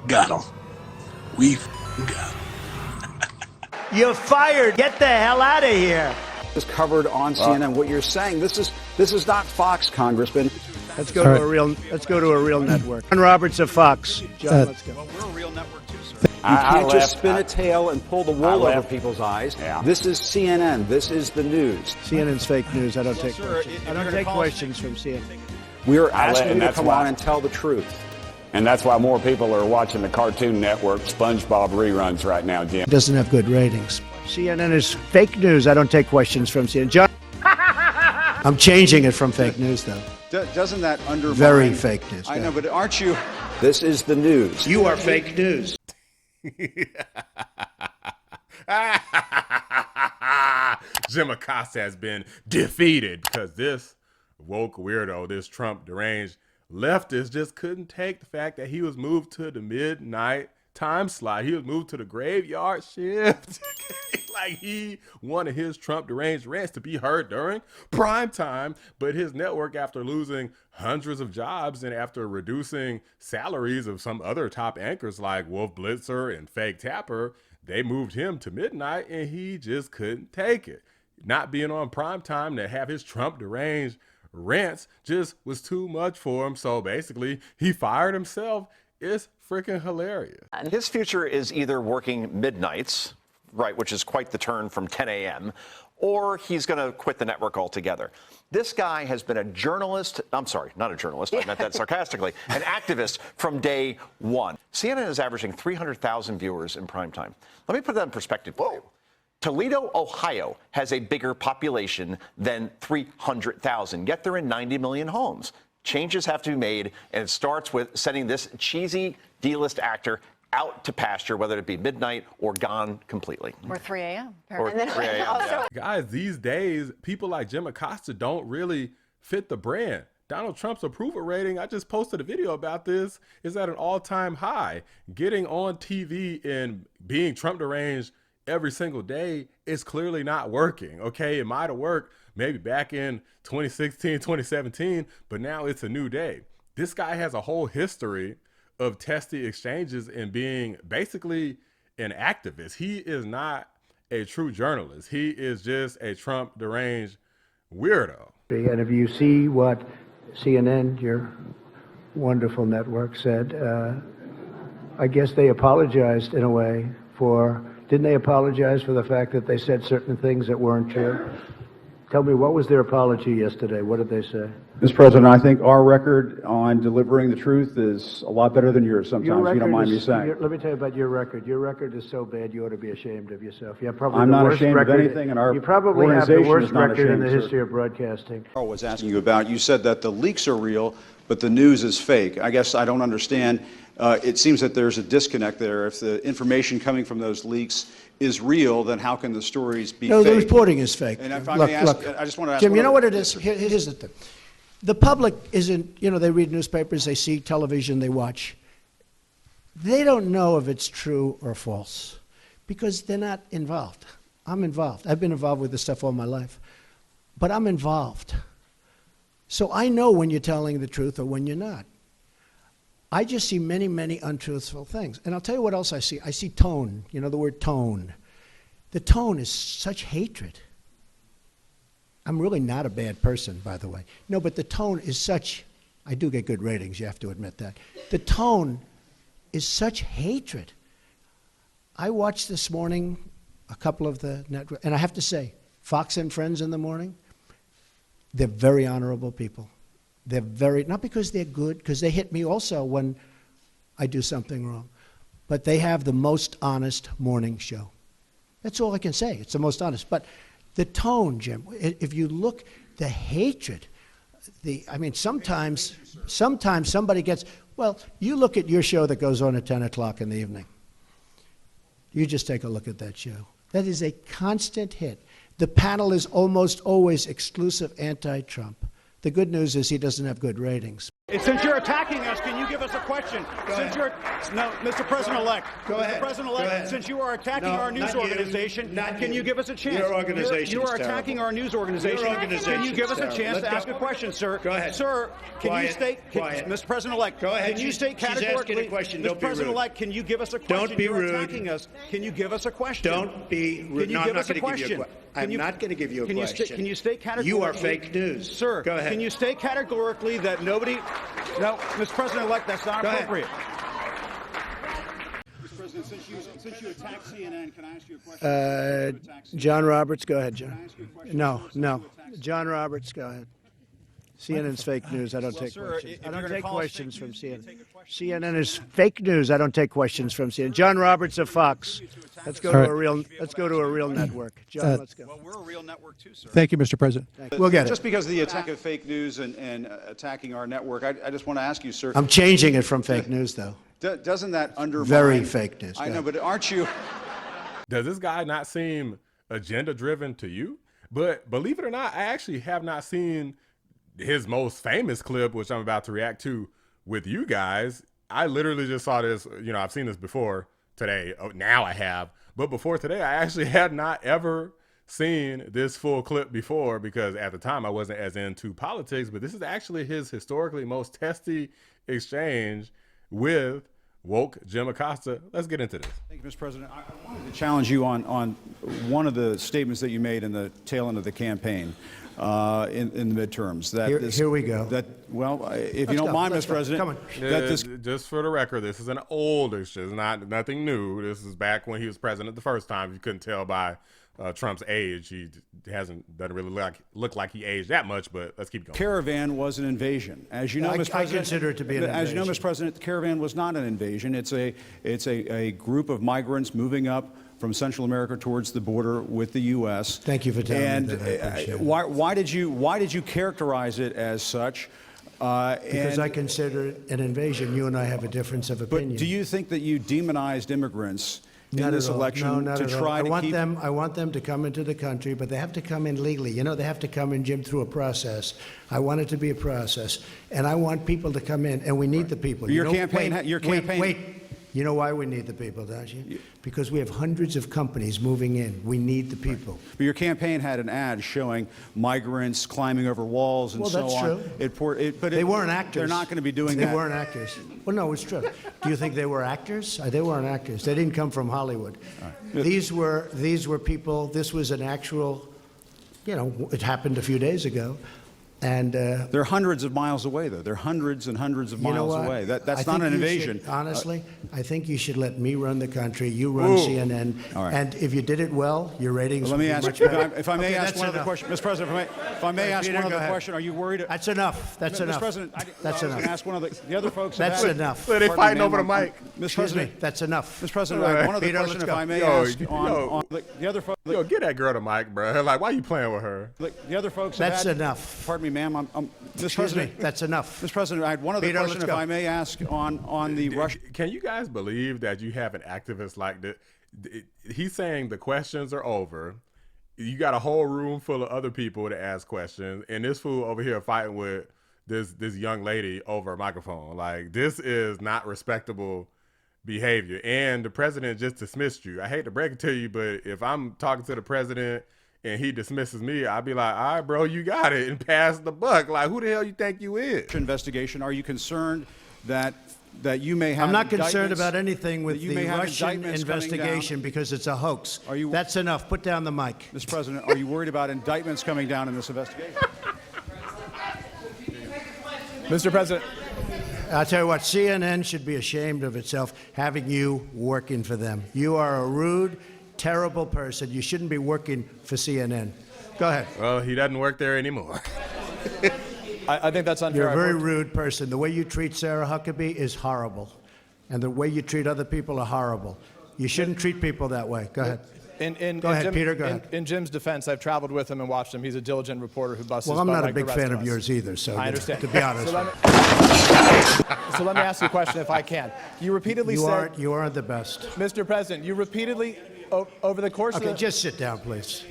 got him. We got him. You're fired. Get the hell out of here. Is covered on CNN. What you're saying, this is not Fox, Congressman. Let's go to a real. Let's go to a real network. John Roberts of Fox. John, let's go. Well, we're a real network too, sir. You can't just spin a tail and pull the wool over people's eyes. Yeah. This is CNN. This is the news. CNN's fake news. I don't take questions. I don't take questions from CNN. We're asking you to come on and tell the truth. And that's why more people are watching the Cartoon Network SpongeBob reruns right now, Jim. It doesn't have good ratings. CNN is fake news. I don't take questions from CNN. John, I'm changing it from fake news, though. Doesn't that undermine... Very fake news. I know, but aren't you... This is the news. You are fake news. Jim Acosta has been defeated because this woke weirdo, this Trump deranged leftist just couldn't take the fact that he was moved to the midnight time slot. He was moved to the graveyard shift. Like he wanted his Trump deranged rants to be heard during prime time, but his network, after losing hundreds of jobs and after reducing salaries of some other top anchors like Wolf Blitzer and Fake Tapper, they moved him to midnight and he just couldn't take it. Not being on prime time to have his Trump deranged rants just was too much for him. So basically he fired himself. It's freaking hilarious. And his future is either working midnights, right, which is quite the turn from 10 a.m., or he's going to quit the network altogether. This guy has been a journalist. I'm sorry, not a journalist. I meant that sarcastically. An activist from day one. CNN is averaging 300,000 viewers in prime time. Let me put that in perspective for you. Toledo, Ohio has a bigger population than 300,000, yet they're in 90 million homes. Changes have to be made, and it starts with sending this cheesy D-list actor out to pasture, whether it be midnight or gone completely. Or 3 a.m. Or 3 a.m. Yeah. Guys, these days, people like Jim Acosta don't really fit the brand. Donald Trump's approval rating, I just posted a video about this, is at an all-time high. Getting on TV and being Trump deranged every single day is clearly not working, okay? It might have worked maybe back in 2016, 2017, but now it's a new day. This guy has a whole history of testy exchanges and being basically an activist. He is not a true journalist. He is just a Trump deranged weirdo. And if you see what CNN, your wonderful network, said, I guess they apologized in a way for, didn't they apologize for the fact that they said certain things that weren't true? Tell me, what was their apology yesterday? What did they say? Mr. President, I think our record on delivering the truth is a lot better than yours sometimes, if you don't mind me saying. Let me tell you about your record. Your record is so bad you ought to be ashamed of yourself. You have probably I'm the not worst ashamed record, of anything, and our you probably have the organization worst is not record in the ashamed, history of broadcasting. I was asking you about, you said that the leaks are real, but the news is fake. I guess I don't understand. It seems that there's a disconnect there. If the information coming from those leaks is real, then how can the stories be fake? No, the reporting is fake. And if I may ask, I just want to ask Jim, you know what it is? Here's the thing. The public isn't, you know, they read newspapers, they see television, they watch. They don't know if it's true or false because they're not involved. I'm involved. I've been involved with this stuff all my life, but I'm involved. So I know when you're telling the truth or when you're not. I just see many, many untruthful things. And I'll tell you what else I see. I see tone, you know, the word tone. The tone is such hatred. I'm really not a bad person, by the way. No, but the tone is such, I do get good ratings, you have to admit that. The tone is such hatred. I watched this morning a couple of the network, and I have to say, Fox and Friends in the morning, they're very honorable people. They're very, not because they're good, because they hit me also when I do something wrong, but they have the most honest morning show. That's all I can say. It's the most honest. But the tone, Jim, if you look, the hatred, I mean, sometimes somebody gets, well, you look at your show that goes on at 10 o'clock in the evening. You just take a look at that show. That is a constant hit. The panel is almost always exclusive anti-Trump. The good news is he doesn't have good ratings. Since you're attacking us, can you give us a question? No, Mr. President-elect. Go ahead. Mr. President-elect, since you are attacking our news organization, can you give us a chance? Your organization You are is attacking terrible. our news organization. Your organization Can you give is us a terrible. chance to Let's ask go. a question, sir? Go ahead. Sir, can Quiet. you state, Quiet. Mr. President-elect, Go ahead. can you state She's asking a categorically, question. Mr. Don't be rude. President-elect, can you give us a question? Don't be You're rude. attacking us. Can you give us a question? Don't be rude. Can you No, I'm give not us a going to give you a question? question. I'm not going to give you a question. Can you state categorically? You are fake news. Sir, Go ahead. can you state categorically that nobody... No, Mr. President-elect, that's not Go ahead. appropriate. Mr. President, since you attacked CNN, can I ask you a question? John Roberts, go ahead, John. Can I ask you a question? No. John Roberts, go ahead. CNN's fake news. I don't take sir, questions. if I you're don't gonna take call us questions fake from news, you CNN. can take a question. CNN is fake news. I don't take questions from CNN. John Roberts of Fox. Let's go All to right. a real. Let's go to a real network. John, let's go. Well, we're a real network too, sir. Thank you, Mr. President. We'll get Just it. because of the attack of fake news and attacking our network, I just want to ask you, sir, I'm changing it from fake news, though. doesn't that undermine... Very fake news. I Go know, ahead. but aren't you... Does this guy not seem agenda-driven to you? But believe it or not, I actually have not seen his most famous clip, which I'm about to react to with you guys. I literally just saw this. I've seen this before today. Oh, now I have. But before today, I actually had not ever seen this full clip before, because at the time I wasn't as into politics. But this is actually his historically most testy exchange with woke Jim Acosta. Let's get into this. Thank you, Mr. President. I wanted to challenge you on one of the statements that you made in the tail end of the campaign in the midterms. That Here we go. If you don't mind, Mr. President, Come on. that this Just for the record, this is an old exchange, nothing new. This is back when he was president the first time. You couldn't tell by Trump's age. He doesn't really look like he aged that much, but let's keep going. caravan was an invasion. As you know, I Mr. President, consider it to be an As you know, invasion. Mr. President, the caravan was not an invasion. It's a group of migrants moving up from Central America towards the border with the U.S. Thank you for telling me that. I appreciate it. Why did you characterize it as such? Because I consider it an invasion. You and I have a difference of opinion. But do you think that you demonized immigrants in Not this at all. election No, not to at all. try to keep? I want them to come into the country, but they have to come in legally. They have to come in, Jim, through a process. I want it to be a process, and I want people to come in, and we need the people. Your campaign. Wait. You know why we need the people, don't you? Because we have hundreds of companies moving in. We need the people. But your campaign had an ad showing migrants climbing over walls and Well, so that's on. true. They weren't actors. They're not going to be doing that. They weren't actors. Well, no, it's true. Do you think they were actors? They weren't actors. They didn't come from Hollywood. These were people. This was an actual. It happened a few days ago. And they're hundreds of miles away, though. They're hundreds and hundreds of miles away. That's not an invasion. Honestly, I think you should let me run the country. You run CNN. All right. And if you did it well, your ratings Let would me be ask, much better. if I may Okay, ask that's one other enough. question, Mr. President. If I may ask Peter, one go other ahead. question, are you worried? That's enough. That's enough. Mr. President, That's I was going enough. to ask one of the other folks. That's have- enough. Look, they Pardon fighting me, over the ma'am. mic. Mr. Excuse me. President, That's enough. Mr. President, I have one other Peter, question, let's if go. I may Yo, ask yo. on the other folks. Yo, get that girl the mic, bro. Like, why you playing with her? The other folks. have That's had- enough. Pardon me, ma'am. Mr. Excuse President, me. That's enough. Mr. President, I had one other Peter, question, let's if go. I may ask, on the Russian. Can you guys believe that you have an activist like this? He's saying the questions are over. You got a whole room full of other people to ask questions, and this fool over here fighting with this young lady over a microphone. Like, this is not respectable behavior. And the president just dismissed you. I hate to break it to you, but if I'm talking to the president and he dismisses me, I'd be like, all right, bro, you got it, and pass the buck. Like, who the hell you think you is? Investigation. Are you concerned that you may have? I'm not concerned indictments- about anything with that you the may have Russian indictments coming investigation because it's a hoax. Are you- That's enough. Put down the mic. Mr. President, are you worried about indictments coming down in this investigation? Mr. President. I'll tell you what, CNN should be ashamed of itself having you working for them. You are a rude, terrible person. You shouldn't be working for CNN. Go ahead. Well, he doesn't work there anymore. I think that's unfair. You're a very rude person. The way you treat Sarah Huckabee is horrible. And the way you treat other people are horrible. You shouldn't treat people that way. Go ahead. Go ahead, Peter, go ahead. In Jim's defense, I've traveled with him and watched him. He's a diligent reporter who busts his Well, I'm butt not a like the big rest fan of us. yours either, so I understand. to be honest. So let me ask you a question, if I can. You repeatedly said, You aren't the best. Mr. President, you repeatedly, over the course Okay, of the... just sit down, please.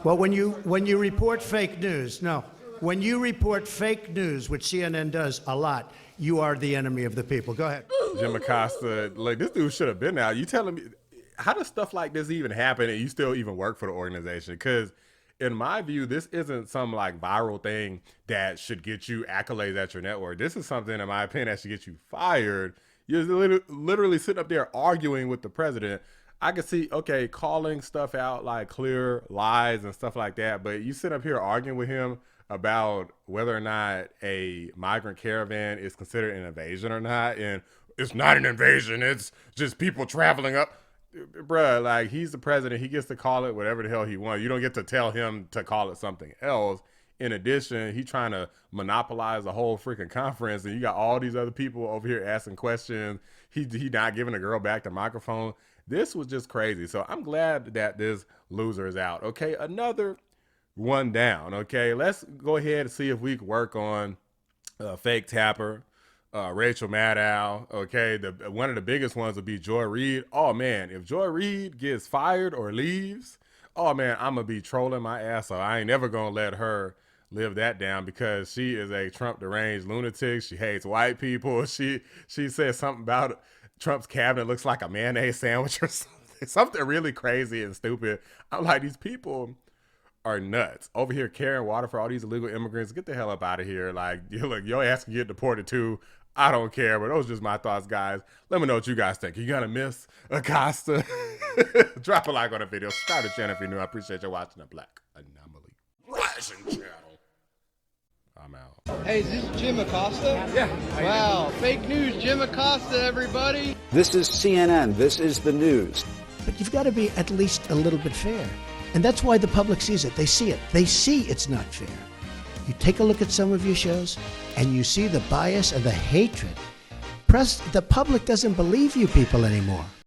Well, when you report fake news, no. when you report fake news, which CNN does a lot, you are the enemy of the people. Go ahead. Jim Acosta, like, this dude should have been out. You telling me, how does stuff like this even happen and you still even work for the organization? Because in my view, this isn't some like viral thing that should get you accolades at your network. This is something, in my opinion, that should get you fired. You're literally sitting up there arguing with the president. I could see, okay, calling stuff out like clear lies and stuff like that, but you sit up here arguing with him about whether or not a migrant caravan is considered an invasion or not, and it's not an invasion, it's just people traveling up. Bruh, like, he's the president. He gets to call it whatever the hell he wants. You don't get to tell him to call it something else. In addition, he trying to monopolize the whole freaking conference, and you got all these other people over here asking questions. He not giving the girl back the microphone. This was just crazy. So I'm glad that this loser is out. Okay, another one down. Okay, let's go ahead and see if we can work on Fake Tapper, Rachel Maddow. Okay, one of the biggest ones would be Joy Reid. Oh man, if Joy Reid gets fired or leaves, oh man, I'm gonna be trolling my ass off. I ain't never gonna let her live that down, because she is a Trump deranged lunatic. She hates white people. She said something about Trump's cabinet looks like a mayonnaise sandwich or something really crazy and stupid. I'm like, these people are nuts. Over here carrying water for all these illegal immigrants. Get the hell up out of here. Like, look, your ass can get deported too. I don't care, but those are just my thoughts, guys. Let me know what you guys think. You gonna miss Acosta? Drop a like on the video. Subscribe to the channel if you're new. I appreciate you watching the Black Anomaly Rising channel. I'm out. Hey, is this Jim Acosta? Yeah. Wow, fake news, Jim Acosta, everybody. This is CNN. This is the news. But you've got to be at least a little bit fair. And that's why the public sees it. They see it. They see it's not fair. You take a look at some of your shows, and you see the bias and the hatred. The public doesn't believe you people anymore.